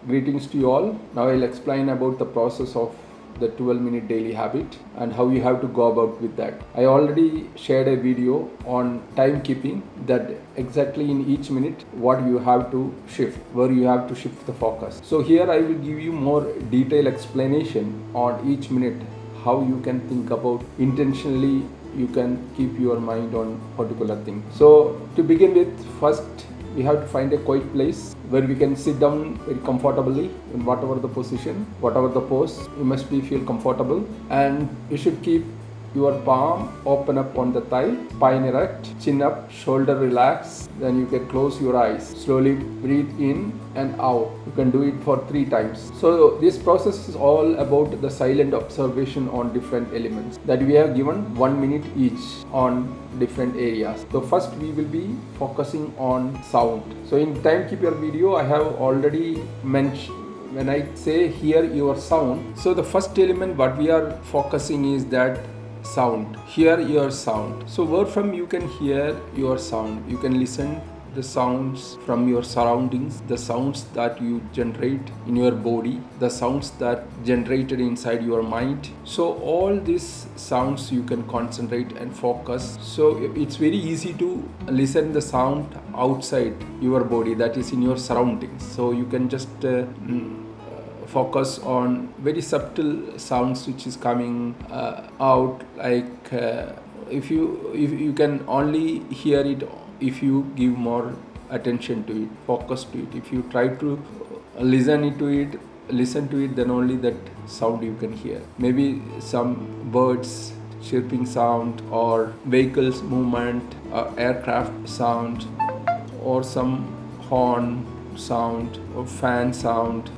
Greetings to you all. Now I'll explain about the process of the 12-minute daily habit and how you have to go about with that. I already shared a video on timekeeping, that exactly in each minute what you have to shift, where you have to shift the focus. So here I will give you more detailed explanation on each minute, how you can think about intentionally you can keep your mind on particular thing. So to begin with, first we have to find a quiet place where we can sit down very comfortably in whatever the position, whatever the pose. You must be feel comfortable, and you should keep your palm open up on the thigh, spine erect, chin up, shoulder relaxed. Then you can close your eyes. Slowly breathe in and out. You can do it for 3 times. So this process is all about the silent observation on different elements that we have given 1 minute each on different areas. So first we will be focusing on sound. So in timekeeper video I have already mentioned, when I say hear your sound, so the first element what we are focusing is that sound. Hear your sound. So where from you can hear your sound? You can listen the sounds from your surroundings, the sounds that you generate in your body, the sounds that generated inside your mind. So all these sounds you can concentrate and focus. So it's very easy to listen the sound outside your body, that is in your surroundings. So you can just focus on very subtle sounds which is coming out, like if you can only hear it if you give more attention to it, focus to it. If you try to listen to it, then only that sound you can hear. Maybe some birds chirping sound, or vehicles movement, or aircraft sound, or some horn sound, or fan sound.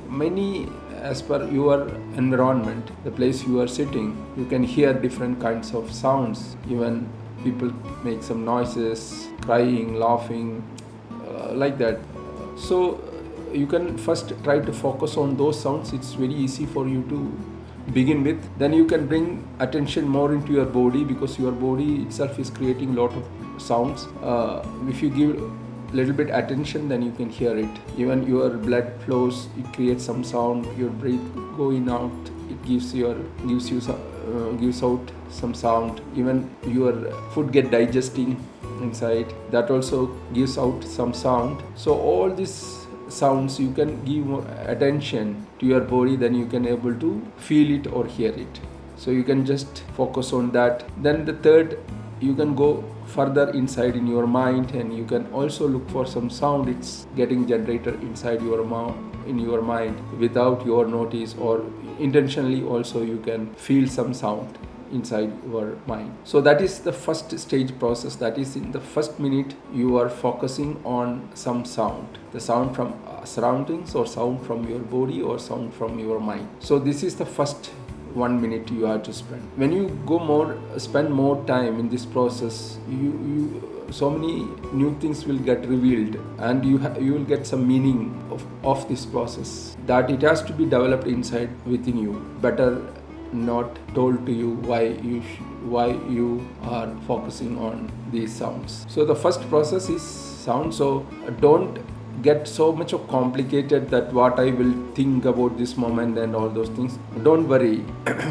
Many, as per your environment, the place you are sitting, you can hear different kinds of sounds. Even people make some noises, crying, laughing, like that. So you can first try to focus on those sounds. It's very easy for you to begin with. Then you can bring attention more into your body, because your body itself is creating a lot of sounds. If you give little bit attention, then you can hear it. Even your blood flows, it creates some sound. Your breath going out, it gives out some sound. Even your food get digesting inside, that also gives out some sound. So all these sounds you can give more attention to your body, then you can able to feel it or hear it. So you can just focus on that. Then the third, you can go further inside in your mind, and you can also look for some sound it's getting generated inside your in your mind without your notice, or intentionally also you can feel some sound inside your mind. So that is the first stage process. That is, in the first minute you are focusing on some sound, the sound from surroundings, or sound from your body, or sound from your mind. So this is the first 1 minute you have to spend. When you spend more time in this process, you so many new things will get revealed, and you will get some meaning of this process, that it has to be developed inside within you. Better not told to you why you are focusing on these sounds. So the first process is sound. So don't get so much of complicated that what I will think about this moment and all those things. Don't worry.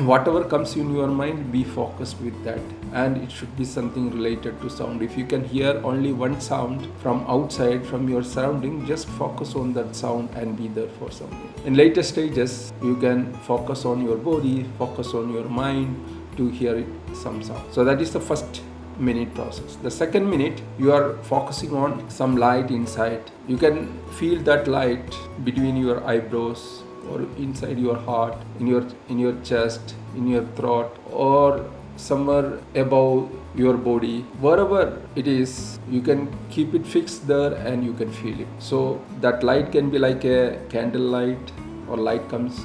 Whatever comes in your mind, be focused with that, and it should be something related to sound. If you can hear only one sound from outside, from your surrounding, just focus on that sound and be there for something. In later stages, you can focus on your body, focus on your mind to hear some sound. So that is the first minute process. The second minute, you are focusing on some light inside. You can feel that light between your eyebrows, or inside your heart, in your chest, in your throat, or somewhere above your body. Wherever it is, you can keep it fixed there and you can feel it. So that light can be like a candle light, or light comes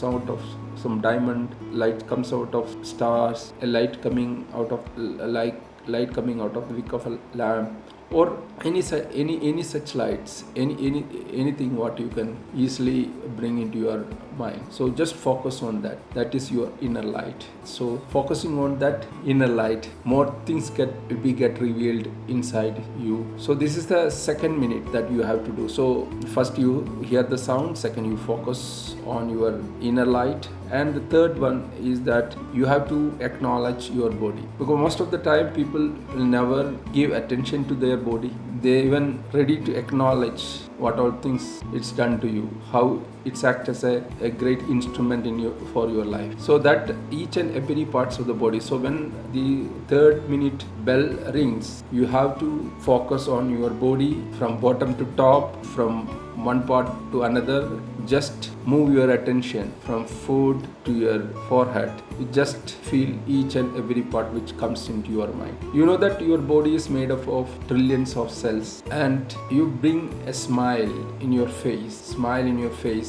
out of some diamond, light comes out of stars, a light coming out of the wick of a lamp, or any such lights, anything what you can easily bring into your mind. So just focus on that. That is your inner light. So focusing on that inner light, more things get revealed inside you. So this is the second minute that you have to do. So first you hear the sound, second you focus on your inner light, and the third one is that you have to acknowledge your body, because most of the time people will never give attention to their body. They even ready to acknowledge what all things it's done to you, how it's act as a great instrument for your life. So that each and every parts of the body. So when the third minute bell rings, you have to focus on your body from bottom to top, from one part to another. Just move your attention from foot to your forehead. You just feel each and every part which comes into your mind. You know that your body is made up of trillions of cells, and you bring a smile in your face,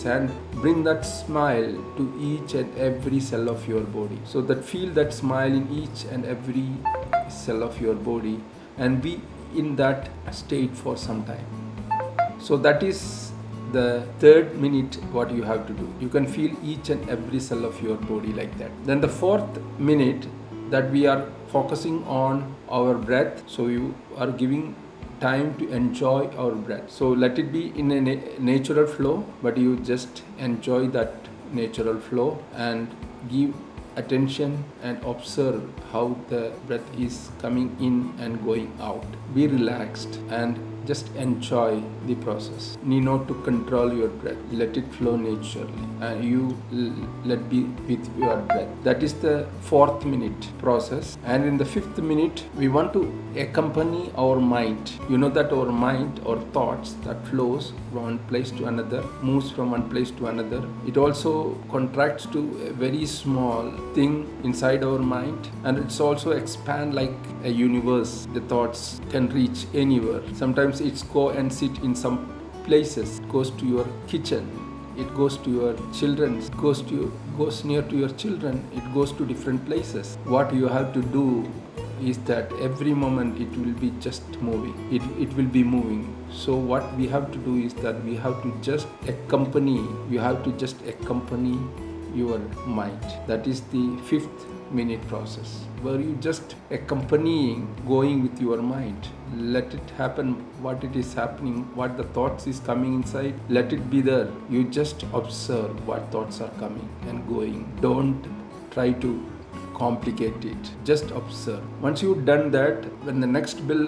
and bring that smile to each and every cell of your body. So that feel that smile in each and every cell of your body, and be in that state for some time. So that is the third minute what you have to do. You can feel each and every cell of your body like that. Then the fourth minute that we are focusing on our breath. So you are giving time to enjoy our breath. So let it be in a natural flow, but you just enjoy that natural flow and give attention and observe how the breath is coming in and going out. Be relaxed and just enjoy the process. Need not to control your breath. Let it flow naturally, and you let be with your breath. That is the fourth minute process. And in the fifth minute, we want to accompany our mind. You know that our mind or thoughts that flows from one place to another, moves from one place to another. It also contracts to a very small thing inside our mind, and it's also expand like a universe. The thoughts can reach anywhere. Sometimes it's go and sit in some places. It goes to your kitchen, it goes to your children, it goes near to your children, it goes to different places. What you have to do is that every moment it will be just moving. It will be moving. So what we have to do is that we have to just accompany. You have to just accompany your mind. That is the fifth minute process, where you just accompanying, going with your mind. Let it happen, what it is happening, what the thoughts is coming inside, let it be there. You just observe what thoughts are coming and going. Don't try to complicate it. Just observe. Once you've done that, when the next bell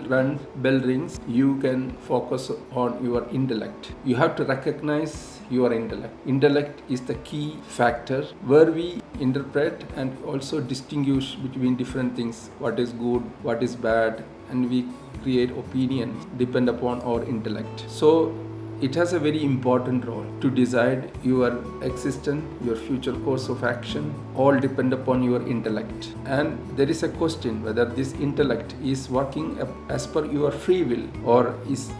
rings, you can focus on your intellect. You have to recognize your intellect. Intellect is the key factor where we interpret and also distinguish between different things, what is good, what is bad, and we create opinions depend upon our intellect. So it has a very important role to decide your existence, your future course of action, all depend upon your intellect. And there is a question whether this intellect is working as per your free will or is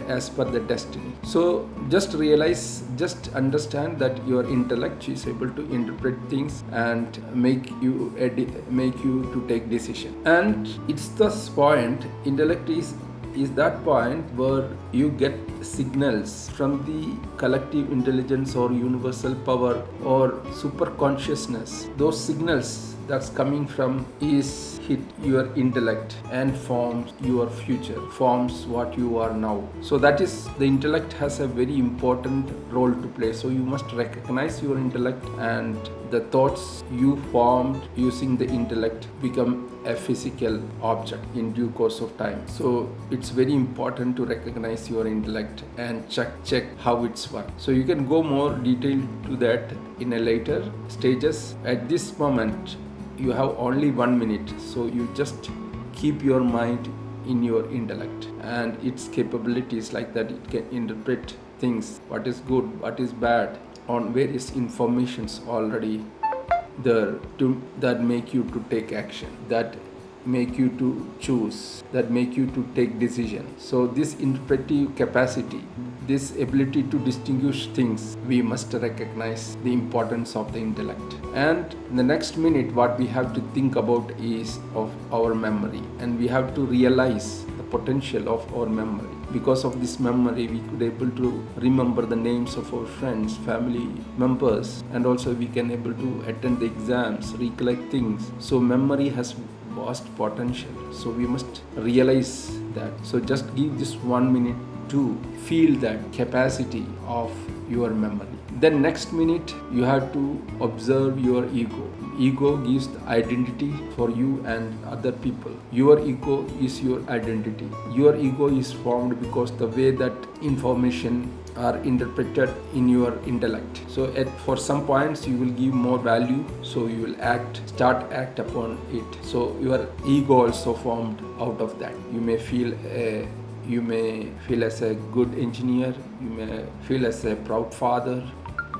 as per the destiny. So just realize, just understand that your intellect is able to interpret things and make you to take decision. And it's this point, intellect is that point where you get signals from the collective intelligence or universal power or super consciousness. Those signals that's coming from is hit your intellect and forms your future, forms what you are now. So that is, the intellect has a very important role to play. So you must recognize your intellect, and the thoughts you formed using the intellect become a physical object in due course of time. So it's very important to recognize your intellect and check how it's work. So you can go more detailed to that in a later stages. At this moment, you have only 1 minute. So you just keep your mind in your intellect and its capabilities, like that it can interpret things, what is good, what is bad, on various informations already there that make you to take action, that make you to choose, that make you to take decision. So this interpretive capacity, this ability to distinguish things, we must recognize the importance of the intellect. And in the next minute, what we have to think about is of our memory, and we have to realize the potential of our memory. Because of this memory, we could able to remember the names of our friends, family members, and also we can able to attend the exams, recollect things. So memory has vast potential. So we must realize that. So just give this 1 minute to feel that capacity of your memory. Then next minute you have to observe your ego. Ego gives the identity for you and other people. Your ego is your identity. Your ego is formed because the way that information are interpreted in your intellect. So for some points you will give more value, so you will act upon it. So your ego also formed out of that. You may feel as a good engineer, you may feel as a proud father,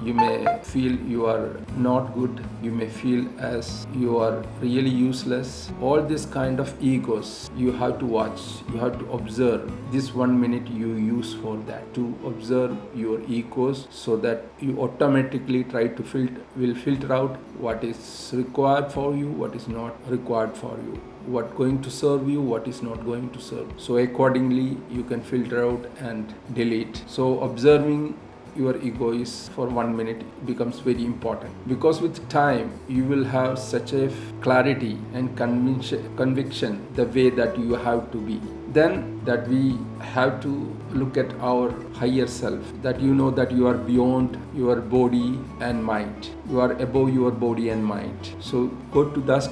you may feel you are not good, you may feel as you are really useless. All this kind of egos you have to watch, you have to observe. This 1 minute you use for that, to observe your egos, so that you automatically try to filter out what is required for you, what is not required for you, what going to serve you, what is not going to serve. So accordingly you can filter out and delete. So observing your ego is for 1 minute becomes very important, because with time you will have such a clarity and conviction the way that you have to be. Then that we have to look at our higher self, that you know that you are beyond your body and mind, you are above your body and mind. So go to that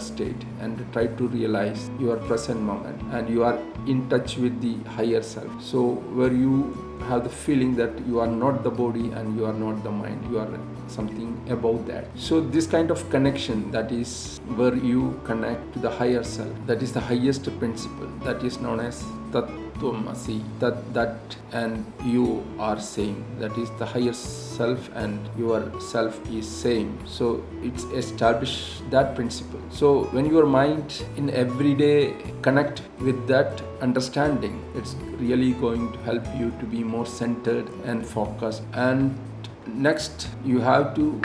state and try to realize your present moment, and you are in touch with the higher self. So where you have the feeling that you are not the body and you are not the mind, you are something above that. So this kind of connection, that is where you connect to the higher self, that is the highest principle, that is known as Tatvamasi, that and you are same, that is the higher self and your self is same. So it's established that principle. So when your mind in everyday connect with that understanding, it's really going to help you to be more centered and focused. And next you have to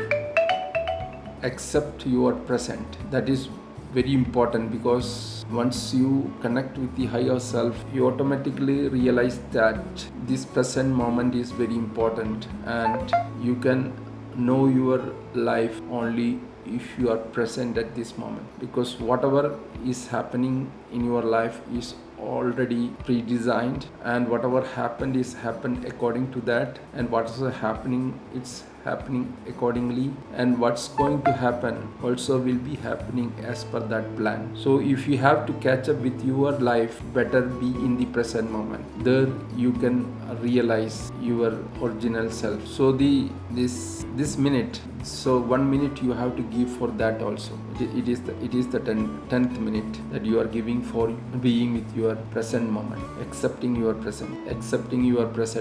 accept your present. That is very important, because once you connect with the higher self, you automatically realize that this present moment is very important, and you can know your life only if you are present at this moment, because whatever is happening in your life is already pre-designed, and whatever happened according to that, and what is happening, it's happening accordingly, and what's going to happen also will be happening as per that plan. So if you have to catch up with your life, better be in the present moment. There you can realize your original self. So this minute, so 1 minute you have to give for that also. It is the 10th minute that you are giving for being with your present moment, accepting your present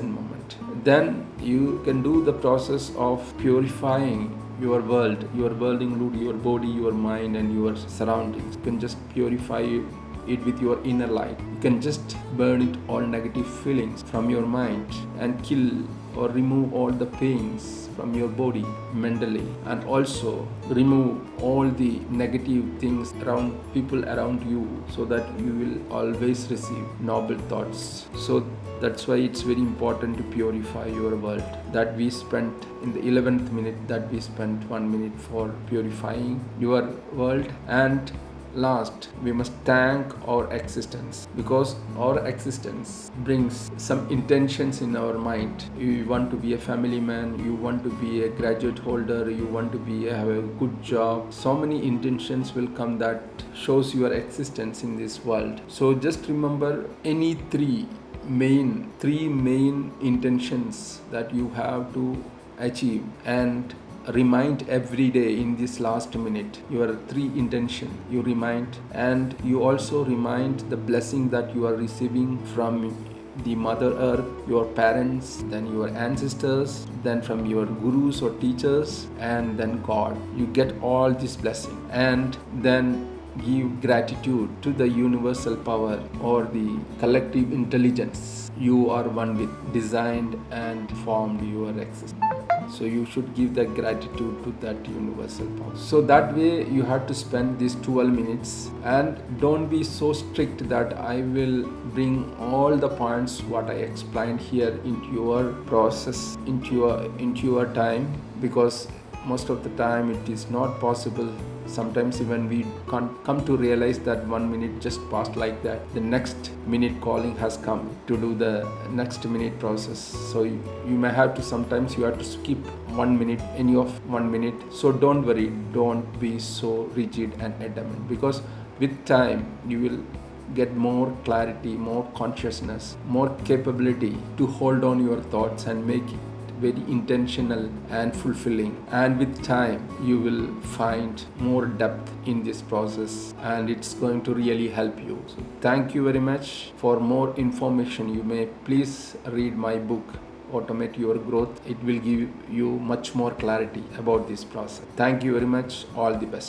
moment. Then you can do the process of purifying your world. Your world include your body, your mind, and your surroundings. You can just purify it with your inner light. You can just burn it all negative feelings from your mind and kill or remove all the pains from your body mentally, and also remove all the negative things around people around you, so that you will always receive noble thoughts. So that's why it's very important to purify your world. That we spent in the 11th minute, that we spent 1 minute for purifying your world. And last, we must thank our existence, because our existence brings some intentions in our mind. You want to be a family man, you want to be a graduate holder, you want to have a good job. So many intentions will come that shows your existence in this world. So just remember any three main intentions that you have to achieve, and remind every day in this last minute your three intention. You remind, and you also remind the blessing that you are receiving from the Mother Earth, your parents, then your ancestors, then from your gurus or teachers, and then God. You get all this blessing, and then give gratitude to the universal power or the collective intelligence you are one with, designed and formed your existence. So you should give the gratitude to that universal power. So that way you have to spend these 12 minutes, and don't be so strict that I will bring all the points what I explained here into your process, into your time, because most of the time it is not possible. Sometimes even we can't come to realize that 1 minute just passed like that. The next minute calling has come to do the next minute process. So you may have to, sometimes you have to skip 1 minute, any of 1 minute. So don't worry, don't be so rigid and adamant, because with time you will get more clarity, more consciousness, more capability to hold on your thoughts and make it very intentional and fulfilling. And with time you will find more depth in this process, and it's going to really help you. So thank you very much. For more information you may please read my book Automate Your Growth. It will give you much more clarity about this process. Thank you very much. All the best.